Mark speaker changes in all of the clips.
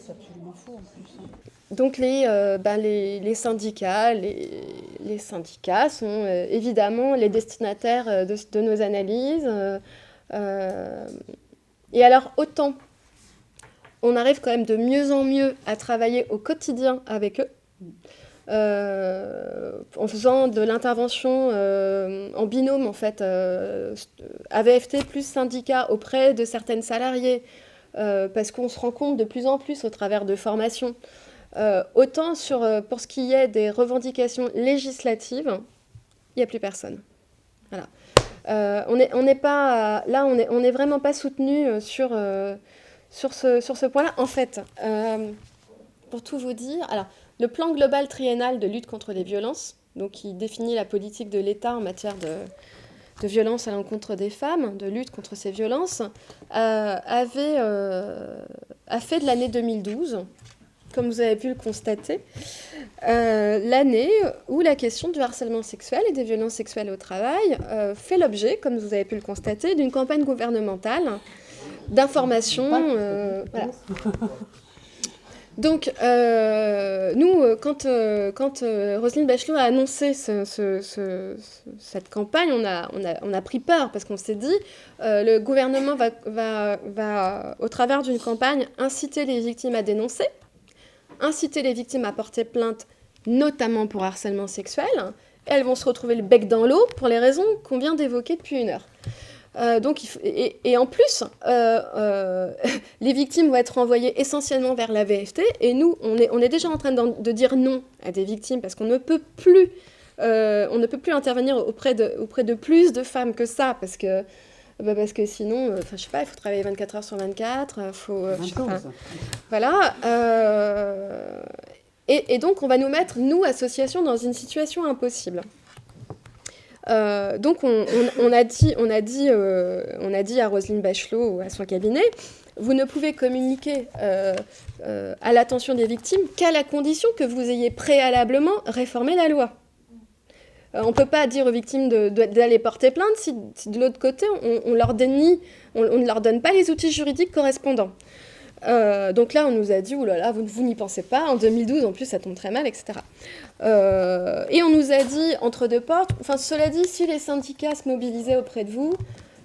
Speaker 1: c'est absolument faux en plus. Hein.
Speaker 2: Donc les syndicats, les syndicats sont évidemment les destinataires de nos analyses. Euh, et alors autant on arrive quand même de mieux en mieux à travailler au quotidien avec eux, en faisant de l'intervention en binôme en fait, AVFT plus syndicat auprès de certaines salariées, parce qu'on se rend compte de plus en plus au travers de formations. Autant pour ce qui est des revendications législatives, il n'y a plus personne. Voilà. On n'est pas là, on est vraiment pas soutenu sur ce point-là. En fait, pour tout vous dire, alors le plan global triennal de lutte contre les violences, donc qui définit la politique de l'État en matière de violence à l'encontre des femmes, de lutte contre ces violences, a fait de l'année 2012, comme vous avez pu le constater, l'année où la question du harcèlement sexuel et des violences sexuelles au travail fait l'objet, comme vous avez pu le constater, d'une campagne gouvernementale d'information. Voilà. Donc, nous, quand Roselyne Bachelot a annoncé cette campagne, on a pris peur parce qu'on s'est dit le gouvernement va, au travers d'une campagne, inciter les victimes à dénoncer, inciter les victimes à porter plainte, notamment pour harcèlement sexuel, et elles vont se retrouver le bec dans l'eau pour les raisons qu'on vient d'évoquer depuis une heure. Et en plus, les victimes vont être renvoyées essentiellement vers la VFT, et nous, on est déjà en train de dire non à des victimes parce qu'on ne peut plus intervenir auprès de plus de femmes que ça, parce que sinon, je sais pas, il faut travailler 24 heures sur 24, voilà. Et donc, on va nous mettre, nous, associations, dans une situation impossible. Donc, on a dit à Roselyne Bachelot, à son cabinet, vous ne pouvez communiquer à l'attention des victimes qu'à la condition que vous ayez préalablement réformé la loi. On ne peut pas dire aux victimes d'aller porter plainte si de l'autre côté, on leur dénie, on ne leur donne pas les outils juridiques correspondants. Donc là, on nous a dit, oulala, vous n'y pensez pas, en 2012, en plus, ça tombe très mal, etc. Et on nous a dit, entre deux portes, enfin, cela dit, si les syndicats se mobilisaient auprès de vous,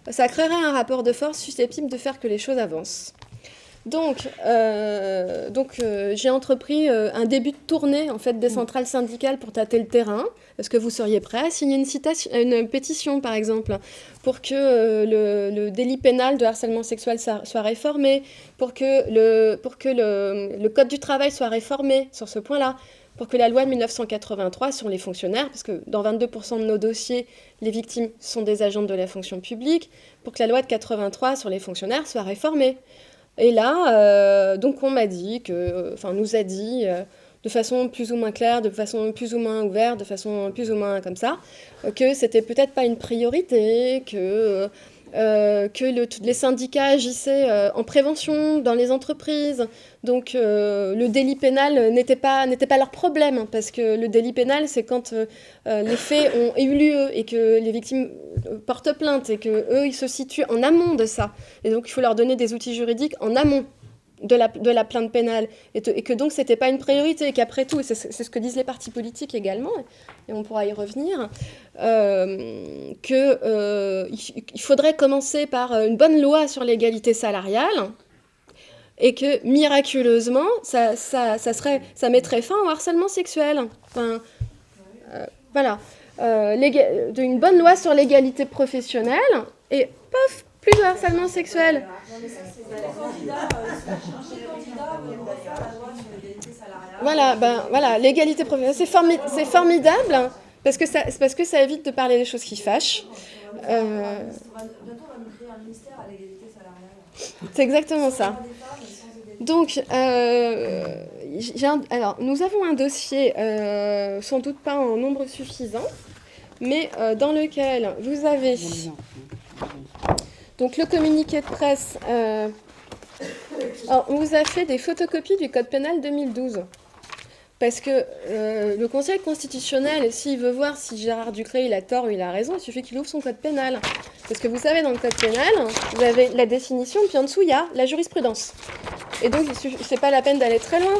Speaker 2: ça créerait un rapport de force susceptible de faire que les choses avancent. Donc j'ai entrepris un début de tournée en fait, des centrales syndicales pour tâter le terrain. Est-ce que vous seriez prêts à signer une pétition, par exemple, pour que le délit pénal de harcèlement sexuel soit réformé, pour que le Code du travail soit réformé sur ce point-là, pour que la loi de 1983 sur les fonctionnaires, parce que dans 22% de nos dossiers, les victimes sont des agents de la fonction publique, pour que la loi de 83 sur les fonctionnaires soit réformée. Et là, donc on m'a dit nous a dit, de façon plus ou moins claire, de façon plus ou moins ouverte, de façon plus ou moins comme ça, que c'était peut-être pas une priorité, que les syndicats agissaient en prévention dans les entreprises. Donc le délit pénal n'était pas leur problème, parce que le délit pénal, c'est quand les faits ont eu lieu et que les victimes portent plainte et qu'eux, ils se situent en amont de ça. Et donc il faut leur donner des outils juridiques en amont de la plainte pénale, et que donc c'était pas une priorité, et qu'après tout, c'est ce que disent les partis politiques également, et on pourra y revenir, il faudrait commencer par une bonne loi sur l'égalité salariale, et que miraculeusement, ça mettrait fin au harcèlement sexuel. Enfin, voilà. Une bonne loi sur l'égalité professionnelle, et pof, plus de harcèlement sexuel. Voilà, l'égalité professionnelle, c'est formidable, parce que ça évite de parler des choses qui fâchent.
Speaker 3: Bientôt, on va nous créer un ministère à l'égalité salariale.
Speaker 2: C'est exactement ça. Donc, alors, nous avons un dossier, sans doute pas en nombre suffisant, mais dans lequel vous avez donc le communiqué de presse. Alors, on vous a fait des photocopies du Code pénal 2012. Parce que le Conseil constitutionnel, s'il veut voir si Gérard Ducré il a tort ou il a raison, il suffit qu'il ouvre son Code pénal. Parce que vous savez, dans le Code pénal, vous avez la définition, puis en dessous, il y a la jurisprudence. Et donc, c'est pas la peine d'aller très loin.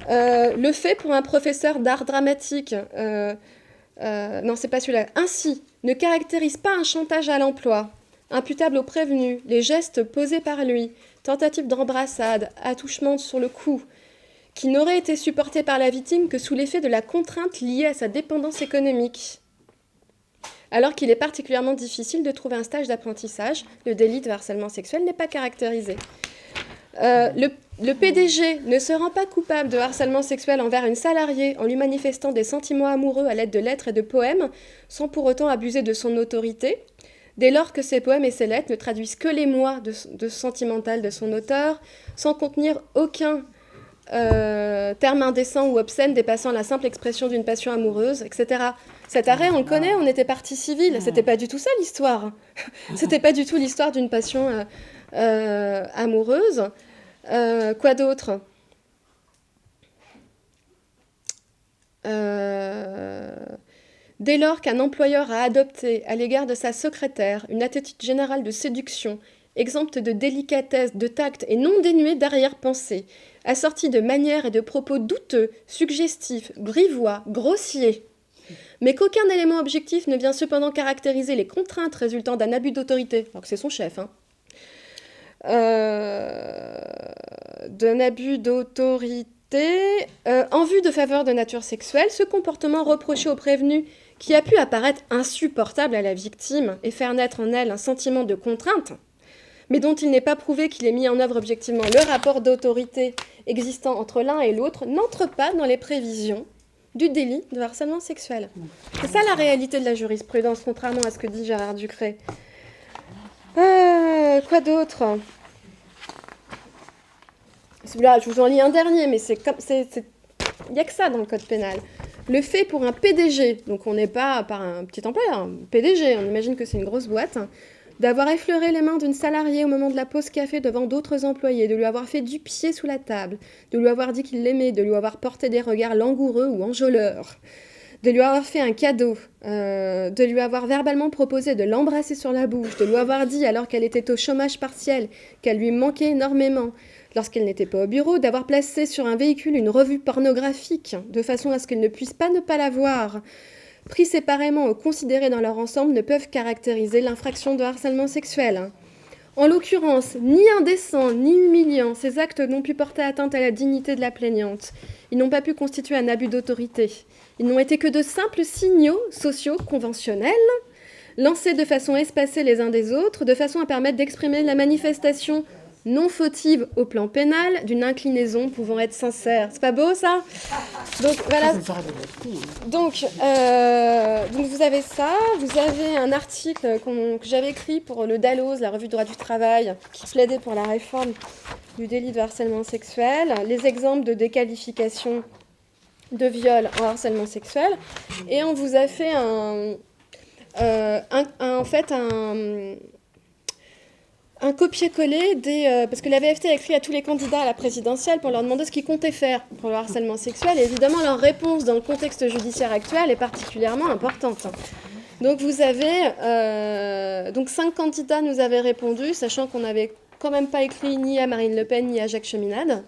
Speaker 2: Le fait pour un professeur d'art dramatique, non, c'est pas celui-là. Ainsi, ne caractérise pas un chantage à l'emploi, imputable au prévenu, les gestes posés par lui, tentative d'embrassade, attouchement sur le cou, qui n'aurait été supporté par la victime que sous l'effet de la contrainte liée à sa dépendance économique. Alors qu'il est particulièrement difficile de trouver un stage d'apprentissage, le délit de harcèlement sexuel n'est pas caractérisé. Le PDG ne se rend pas coupable de harcèlement sexuel envers une salariée en lui manifestant des sentiments amoureux à l'aide de lettres et de poèmes, sans pour autant abuser de son autorité, dès lors que ces poèmes et ces lettres ne traduisent que l'émoi de sentimental de son auteur, sans contenir aucun terme indécent ou obscène dépassant la simple expression d'une passion amoureuse, etc. Cet arrêt, on le connaît, on était partie civile. C'était pas du tout ça l'histoire. C'était pas du tout l'histoire d'une passion amoureuse. Quoi d'autre ? Dès lors qu'un employeur a adopté à l'égard de sa secrétaire une attitude générale de séduction, exempte de délicatesse, de tact et non dénuée d'arrière-pensée, assortie de manières et de propos douteux, suggestifs, grivois, grossiers, mais qu'aucun élément objectif ne vient cependant caractériser les contraintes résultant d'un abus d'autorité, alors que c'est son chef, d'un abus d'autorité en vue de faveur de nature sexuelle, ce comportement reproché au prévenu qui a pu apparaître insupportable à la victime et faire naître en elle un sentiment de contrainte, mais dont il n'est pas prouvé qu'il ait mis en œuvre objectivement le rapport d'autorité existant entre l'un et l'autre, n'entre pas dans les prévisions du délit de harcèlement sexuel. C'est ça la réalité de la jurisprudence, contrairement à ce que dit Gérard Ducret. Quoi d'autre ? Là, je vous en lis un dernier, mais il n'y a que ça dans le code pénal. Le fait pour un PDG, donc on n'est pas par un petit employeur, un PDG, on imagine que c'est une grosse boîte, d'avoir effleuré les mains d'une salariée au moment de la pause café devant d'autres employés, de lui avoir fait du pied sous la table, de lui avoir dit qu'il l'aimait, de lui avoir porté des regards langoureux ou enjôleurs, de lui avoir fait un cadeau, de lui avoir verbalement proposé de l'embrasser sur la bouche, de lui avoir dit, alors qu'elle était au chômage partiel, qu'elle lui manquait énormément, lorsqu'elle n'était pas au bureau, d'avoir placé sur un véhicule une revue pornographique, de façon à ce qu'elle ne puisse pas ne pas la voir, pris séparément ou considérés dans leur ensemble, ne peuvent caractériser l'infraction de harcèlement sexuel. En l'occurrence, ni indécents ni humiliants, ces actes n'ont pu porter atteinte à la dignité de la plaignante. Ils n'ont pas pu constituer un abus d'autorité. Ils n'ont été que de simples signaux sociaux conventionnels, lancés de façon espacée les uns des autres, de façon à permettre d'exprimer la manifestation non fautive au plan pénal d'une inclinaison pouvant être sincère. C'est pas beau, ça ? Donc, voilà. Donc, vous avez ça. Vous avez un article que j'avais écrit pour le Dalloz, la revue de droit du travail, qui plaidait pour la réforme du délit de harcèlement sexuel, les exemples de déqualification de viol en harcèlement sexuel. Et on vous a fait un copier-coller parce que la VFT a écrit à tous les candidats à la présidentielle pour leur demander ce qu'ils comptaient faire pour le harcèlement sexuel. Et évidemment, leur réponse dans le contexte judiciaire actuel est particulièrement importante. Donc vous avez 5 candidats nous avaient répondu, sachant qu'on n'avait quand même pas écrit ni à Marine Le Pen ni à Jacques Cheminade.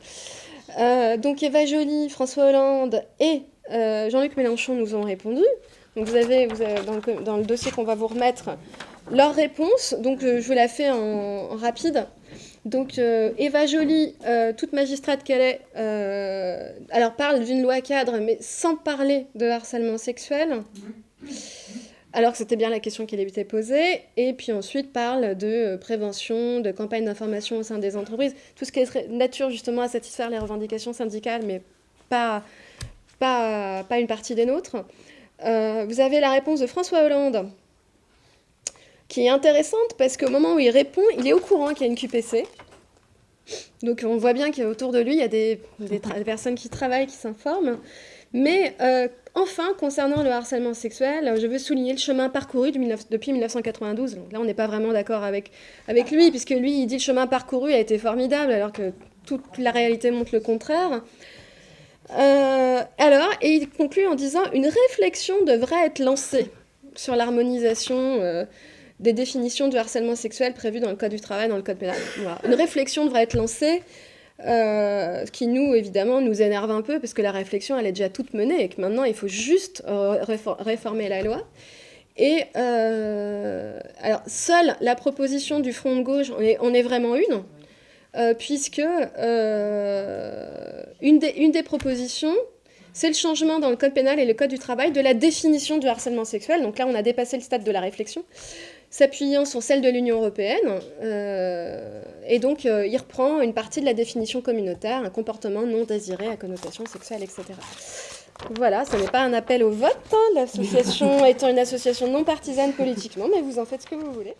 Speaker 2: Donc Eva Joly, François Hollande et Jean-Luc Mélenchon nous ont répondu. Donc vous avez dans le dossier qu'on va vous remettre leur réponse, donc je vous la fais en rapide. Donc Eva Joly, toute magistrate qu'elle est, alors parle d'une loi cadre, mais sans parler de harcèlement sexuel, alors que c'était bien la question qui lui était posée, et puis ensuite parle de prévention, de campagne d'information au sein des entreprises, tout ce qui est nature justement à satisfaire les revendications syndicales, mais pas une partie des nôtres. Vous avez la réponse de François Hollande, qui est intéressante parce qu'au moment où il répond, il est au courant qu'il y a une QPC. Donc on voit bien qu'autour de lui, il y a des personnes qui travaillent, qui s'informent. Mais enfin, concernant le harcèlement sexuel, je veux souligner le chemin parcouru depuis 1992. Donc là, on n'est pas vraiment d'accord avec lui, puisque lui, il dit que le chemin parcouru a été formidable, alors que toute la réalité montre le contraire. Et il conclut en disant « Une réflexion devrait être lancée sur l'harmonisation des définitions du harcèlement sexuel prévues dans le Code du travail, dans le Code pénal. Voilà. Une réflexion devrait être lancée, ce qui nous, évidemment, nous énerve un peu, parce que la réflexion, elle est déjà toute menée, et que maintenant, il faut juste réformer la loi. Et alors, seule la proposition du Front de gauche en est vraiment une, puisque une des propositions, c'est le changement dans le Code pénal et le Code du travail de la définition du harcèlement sexuel. Donc là, on a dépassé le stade de la réflexion, s'appuyant sur celle de l'Union européenne. Et donc, il reprend une partie de la définition communautaire, un comportement non désiré à connotation sexuelle, etc. Voilà, ce n'est pas un appel au vote, hein, l'association étant une association non partisane politiquement, mais vous en faites ce que vous voulez.